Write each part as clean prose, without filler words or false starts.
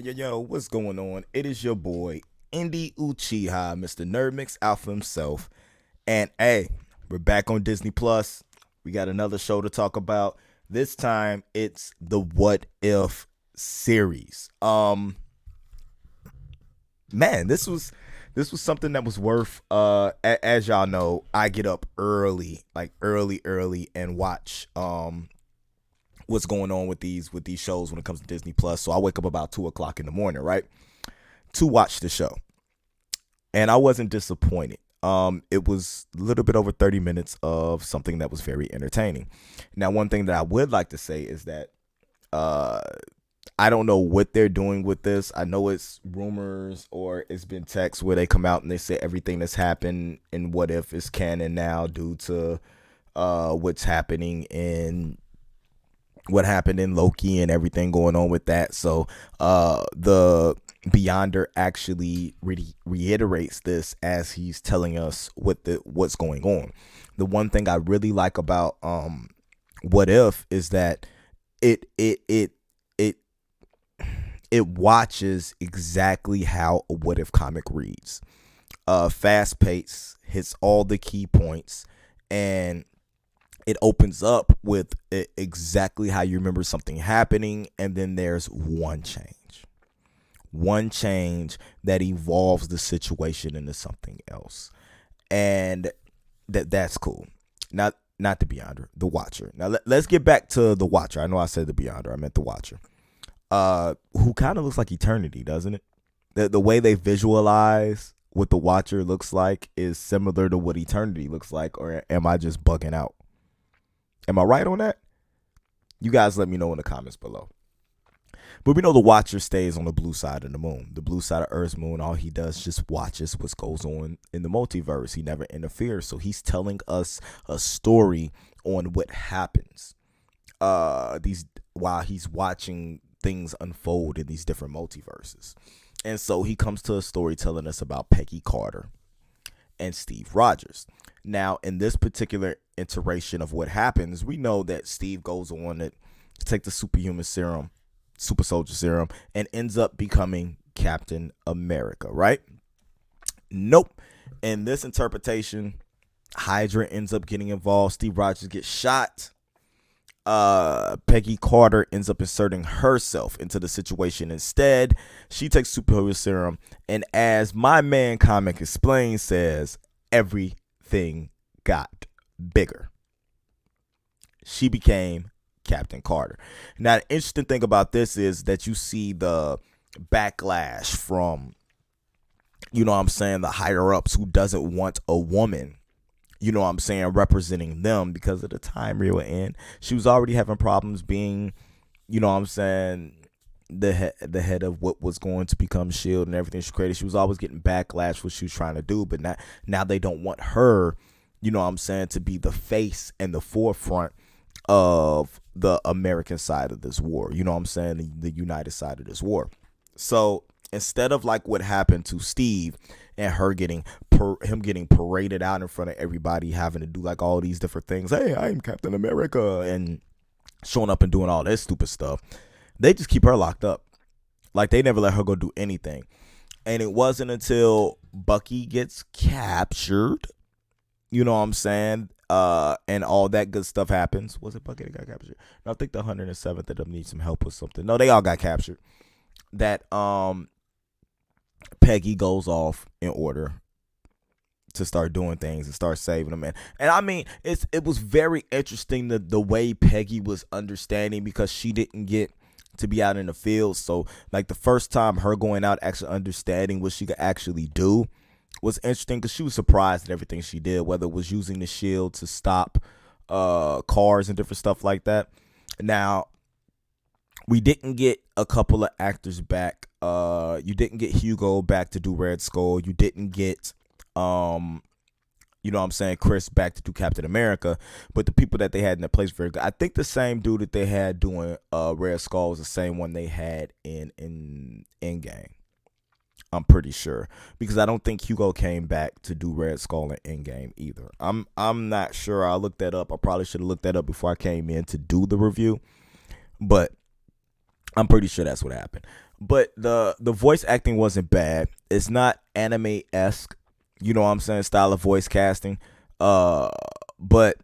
Yo, what's going on? It is your boy, Indy Uchiha, Mr. Nerdmix Alpha himself. And hey, we're back on Disney Plus. We got another show to talk about. This time it's the What If series. Man, this was something that was worth as y'all know, I get up early, like early and watch what's going on with these shows when it comes to Disney Plus. So I wake up about 2 o'clock in the morning, right, to watch the show, and I wasn't disappointed. It was a little bit over 30 minutes of something that was very entertaining. Now, one thing that I would like to say is that I don't know what they're doing with this. I know it's rumors or it's been texts where they come out and they say everything that's happened in What If is canon now due to what's happening in what happened in Loki and everything going on with that. So the Beyonder actually reiterates this as he's telling us what's going on. The one thing I really like about What If is that it watches exactly how a What If comic reads. Fast pace, hits all the key points, and it opens up with exactly how you remember something happening, and then there's one change that evolves the situation into something else, and that's cool. Not the Beyonder, the Watcher. Now let's get back to the Watcher. I know I said the Beyonder, I meant the Watcher. Who kind of looks like Eternity, doesn't it? The way they visualize what the Watcher looks like is similar to what Eternity looks like, or am I just bugging out? Am I right on that? You guys let me know in the comments below. But we know the Watcher stays on the blue side of the moon. The blue side of Earth's moon, all he does just watches what goes on in the multiverse. He never interferes. So he's telling us a story on what happens while he's watching things unfold in these different multiverses. And so he comes to a story telling us about Peggy Carter and Steve Rogers. Now, in this particular iteration of what happens, we know that Steve goes on to take the super soldier serum, and ends up becoming Captain America, right? Nope. In this interpretation, Hydra ends up getting involved. Steve Rogers gets shot. Peggy Carter ends up inserting herself into the situation instead. She takes superhero serum, and as my man comic explains, says everything got bigger. She became Captain Carter. Now, the interesting thing about this is that you see the backlash from, the higher ups who doesn't want a woman, representing them because of the time we were in. She was already having problems being, the head of what was going to become S.H.I.E.L.D. and everything she created. She was always getting backlash for what she was trying to do, but now they don't want her, to be the face and the forefront of the American side of this war, the United side of this war. So instead of like what happened to Steve and her getting paraded out in front of everybody, having to do like all these different things, hey, I'm Captain America, and showing up and doing all this stupid stuff, they just keep her locked up. Like, they never let her go do anything. And it wasn't until Bucky gets captured, and all that good stuff happens. Was it Bucky that got captured? No, I think the 107th of them needs some help with something. No, they all got captured. That Peggy goes off in order to start doing things and start saving them. And I mean, it was very interesting the way Peggy was understanding, because she didn't get to be out in the field. So like the first time her going out, actually understanding what she could actually do was interesting, because she was surprised at everything she did, whether it was using the shield to stop cars and different stuff like that. Now, we didn't get a couple of actors back. You didn't get Hugo back to do Red Skull. You didn't get Chris back to do Captain America. But the people that they had in the place were very good. I think the same dude that they had doing Red Skull was the same one they had in Endgame. I'm pretty sure, because I don't think Hugo came back to do Red Skull in Endgame either. I'm not sure. I looked that up. I probably should have looked that up before I came in to do the review, but I'm pretty sure that's what happened. But the voice acting wasn't bad. It's not anime esque, you know what I'm saying, style of voice casting. Uh, but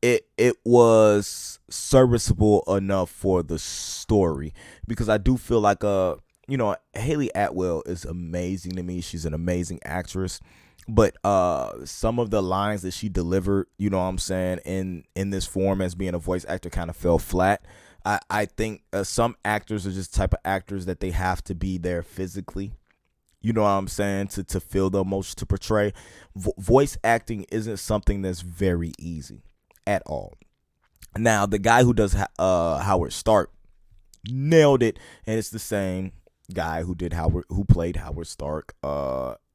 it was serviceable enough for the story, because I do feel like Haley Atwell is amazing to me. She's an amazing actress, but some of the lines that she delivered, you know what I'm saying, in this form as being a voice actor kind of fell flat. I think some actors are just type of actors that they have to be there physically, you know what I'm saying, to feel the emotion, to portray. Voice acting isn't something that's very easy at all. Now, the guy who does Howard Stark nailed it, and it's the same guy who played Howard Stark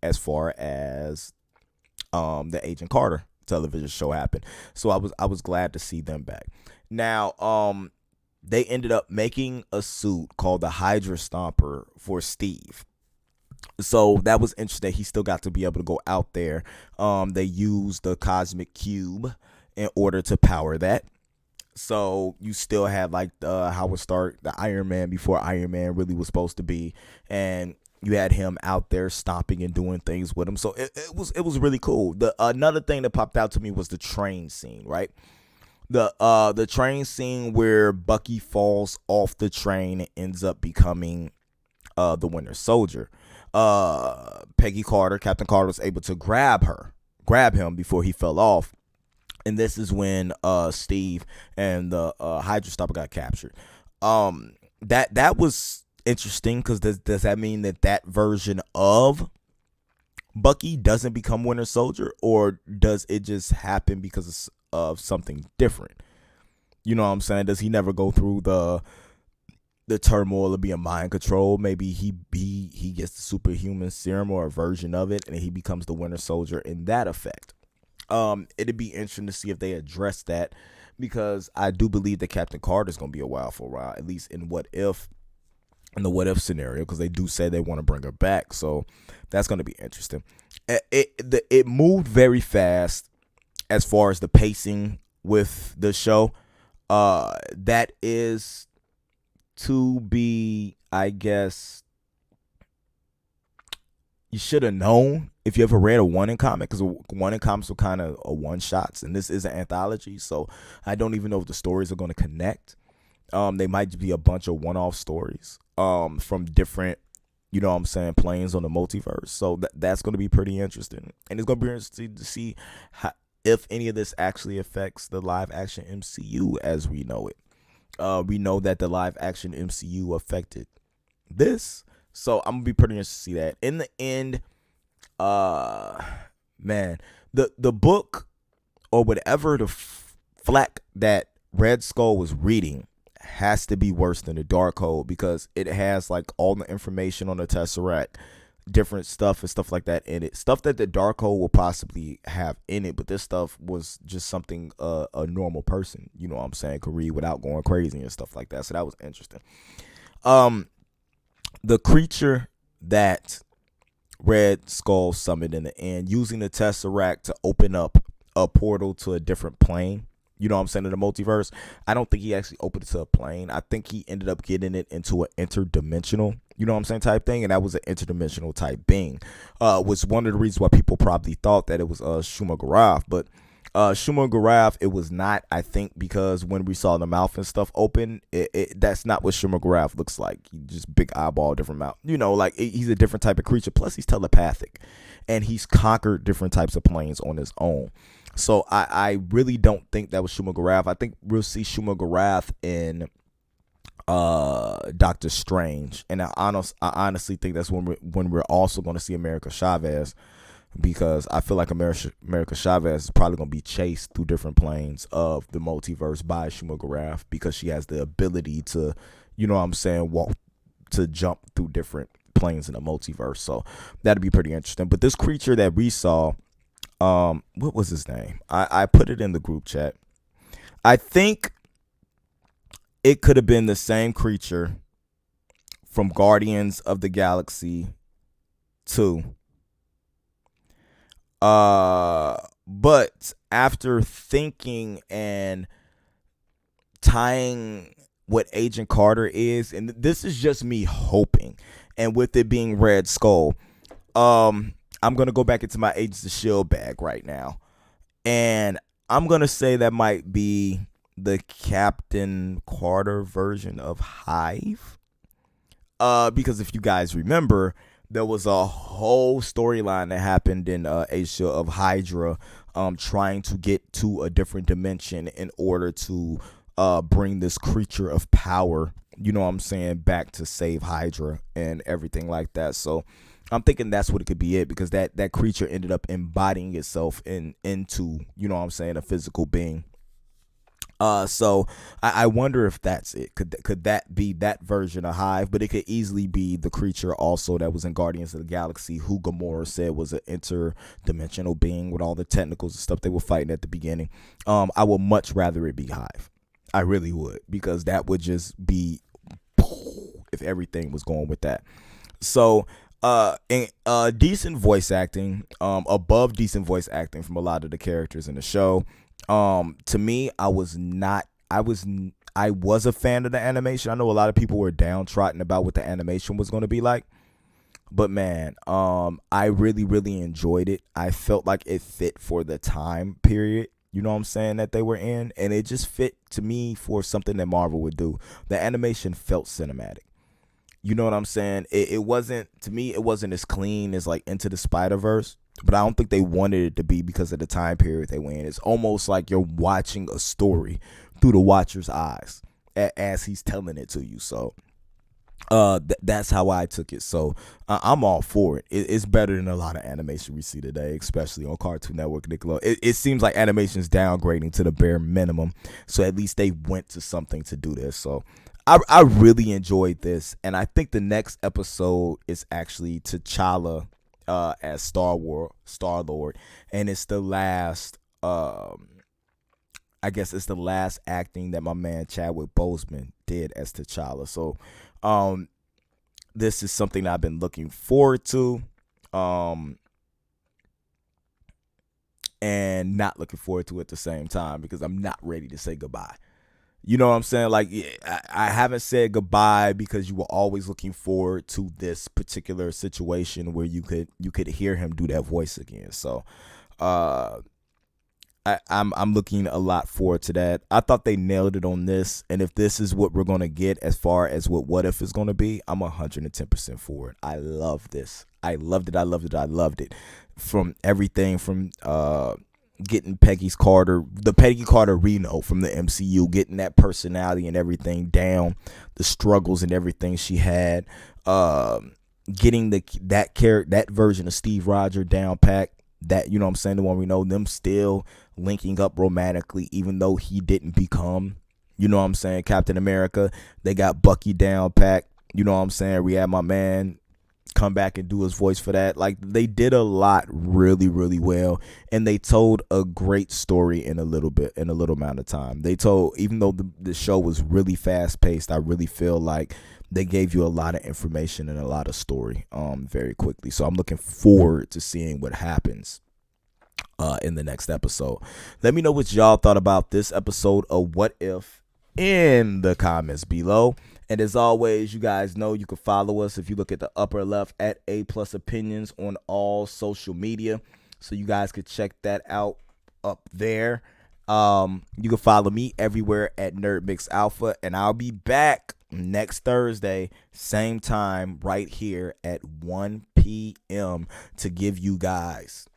as far as the Agent Carter television show happened. So I was glad to see them back. Now, they ended up making a suit called the Hydra Stomper for Steve. So that was interesting. He still got to be able to go out there. They used the cosmic cube in order to power that. So you still had like Howard Stark, the Iron Man, before Iron Man really was supposed to be, and you had him out there stomping and doing things with him. So it was really cool. The another thing that popped out to me was the train scene, right? The train scene where Bucky falls off the train and ends up becoming the Winter Soldier. Peggy Carter, Captain Carter, was able to grab him before he fell off. And this is when Steve and the Hydra Stopper got captured. That was interesting, because does that mean that version of Bucky doesn't become Winter Soldier, or does it just happen because of something different? You know what I'm saying? Does he never go through the turmoil of being mind controlled? Maybe he gets the superhuman serum or a version of it, and he becomes the Winter Soldier in that effect. It'd be interesting to see if they address that, because I do believe that Captain Carter is going to be a while for a while, at least in the what if scenario, because they do say they want to bring her back. So that's going to be interesting. It moved very fast as far as the pacing with the show. That is to be, I guess, you should have known if you ever read a one in comic, because one in comics were kind of a one shots, and this is an anthology, so I don't even know if the stories are going to connect. They might be a bunch of one off stories from different, you know what I'm saying, planes on the multiverse. So that's going to be pretty interesting, and it's going to be interesting to see if any of this actually affects the live action MCU as we know it. We know that the live action MCU affected this, so I'm gonna be pretty interested to see that. In the end, man, the book, or whatever the flack that Red Skull was reading, has to be worse than the Darkhold, because it has like all the information on the Tesseract, different stuff and stuff like that in it. Stuff that the Darkhold will possibly have in it, but this stuff was just something a normal person, you know what I'm saying, could read without going crazy and stuff like that. So that was interesting. The creature that Red Skull summoned in the end, using the Tesseract to open up a portal to a different plane, you know what I'm saying, in the multiverse. I don't think he actually opened it to a plane. I think he ended up getting it into an interdimensional, you know what I'm saying, type thing, and that was an interdimensional type being. Was one of the reasons why people probably thought that it was Shuma Gorath, but Shuma Gorath, it was not, I think, because when we saw the mouth and stuff open, that's not what Shuma Gorath looks like. He just big eyeball, different mouth, you know, like he's a different type of creature. Plus he's telepathic, and he's conquered different types of planes on his own. So I really don't think that was Shuma Gorath. I think we'll see Shuma Gorath in Doctor Strange, and I honestly think that's when we're also going to see America Chavez, because I feel like America Chavez is probably going to be chased through different planes of the multiverse by Shuma Gorath, because she has the ability to, you know what I'm saying, jump through different planes in the multiverse. So that'd be pretty interesting. But this creature that we saw, what was his name? I put it in the group chat. I think it could have been the same creature from Guardians of the Galaxy 2. But after thinking and tying what Agent Carter is, and this is just me hoping, and with it being Red Skull, I'm gonna go back into my Agents of Shield bag right now, and I'm gonna say that might be the Captain Carter version of Hive. Because if you guys remember, there was a whole storyline that happened in Asia of Hydra trying to get to a different dimension in order to bring this creature of power, you know what I'm saying, back to save Hydra and everything like that. So I'm thinking that's what it could be, because that creature ended up embodying itself into, you know what I'm saying, a physical being. So I wonder if that's it. Could that be that version of Hive? But it could easily be the creature also that was in Guardians of the Galaxy, who Gamora said was an interdimensional being with all the technicals and stuff they were fighting at the beginning. I would much rather it be Hive. I really would, because that would just be if everything was going with that. So decent voice acting, above decent voice acting from a lot of the characters in the show. To me, I was a fan of the animation. I know a lot of people were downtrodden about what the animation was going to be like, but man, I really, really enjoyed it. I felt like it fit for the time period, you know what I'm saying, that they were in, and it just fit to me for something that Marvel would do. The animation felt cinematic. You know what I'm saying? It wasn't, to me, it wasn't as clean as like Into the Spider-Verse, but I don't think they wanted it to be because of the time period they were in. It's almost like you're watching a story through the watcher's eyes as he's telling it to you. So that's how I took it. So I'm all for it. It's better than a lot of animation we see today, especially on Cartoon Network, Nickelodeon. It seems like animation's downgrading to the bare minimum, so at least they went to something to do this. So I really enjoyed this, and I think the next episode is actually T'Challa as Star-Lord, and it's the last, I guess it's the last acting that my man Chadwick Boseman did as T'Challa. So this is something that I've been looking forward to, and not looking forward to at the same time, because I'm not ready to say goodbye. You know what I'm saying? Like, I haven't said goodbye because you were always looking forward to this particular situation where you could hear him do that voice again. So, I'm looking a lot forward to that. I thought they nailed it on this, and if this is what we're gonna get as far as what if is gonna be, I'm 110% for it. I love this. I loved it. I loved it. I loved it. From everything from getting the Peggy Carter Reno from the MCU, getting that personality and everything down, the struggles and everything she had, getting that version of Steve Rogers down pack, that, you know what I'm saying, the one we know, them still linking up romantically, even though he didn't become, you know what I'm saying, Captain America. They got Bucky down pack, you know what I'm saying. We had my man come back and do his voice for that. Like, they did a lot really, really well, and they told a great story in a little amount of time. They told, even though the show was really fast paced, I really feel like they gave you a lot of information and a lot of story very quickly. So I'm looking forward to seeing what happens in the next episode. Let me know what y'all thought about this episode of What If in the comments below. And as always, you guys know you can follow us if you look at the upper left at A+ Opinions on all social media. So you guys could check that out up there. You can follow me everywhere at Nerd Mix Alpha, and I'll be back next Thursday, same time, right here at 1 p.m. to give you guys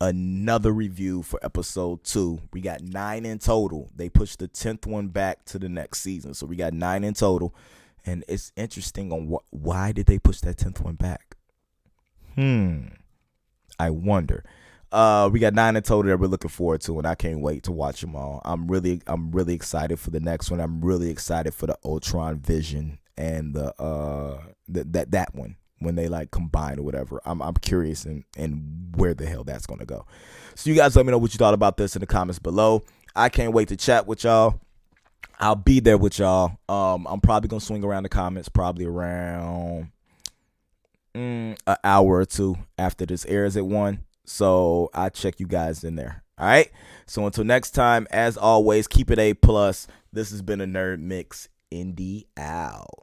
another review for episode 2. We got 9 in total. They pushed the 10th one back to the next season, so we got 9 in total. And it's interesting on why did they push that 10th one back? I wonder. We got 9 in total that we're looking forward to, and I can't wait to watch them all. I'm really excited for the next one. I'm really excited for the Ultron Vision and that one, when they like combine or whatever. I'm curious and where the hell that's gonna go. So you guys let me know what you thought about this in the comments below. I can't wait to chat with y'all. I'll be there with y'all. I'm probably gonna swing around the comments probably around an hour or two after this airs at 1. So I'll check you guys in there. All right. So until next time, as always, keep it A+. This has been a Nerd Mix Indy out.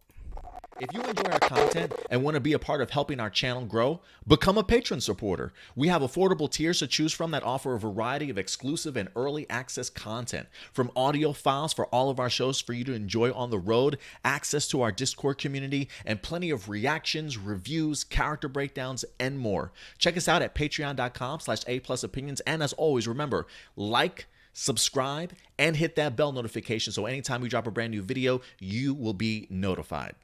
If you enjoy our content and want to be a part of helping our channel grow, become a patron supporter. We have affordable tiers to choose from that offer a variety of exclusive and early access content, from audio files for all of our shows for you to enjoy on the road, access to our Discord community, and plenty of reactions, reviews, character breakdowns, and more. Check us out at patreon.com/A+opinions. And as always, remember, like, subscribe, and hit that bell notification so anytime we drop a brand new video, you will be notified.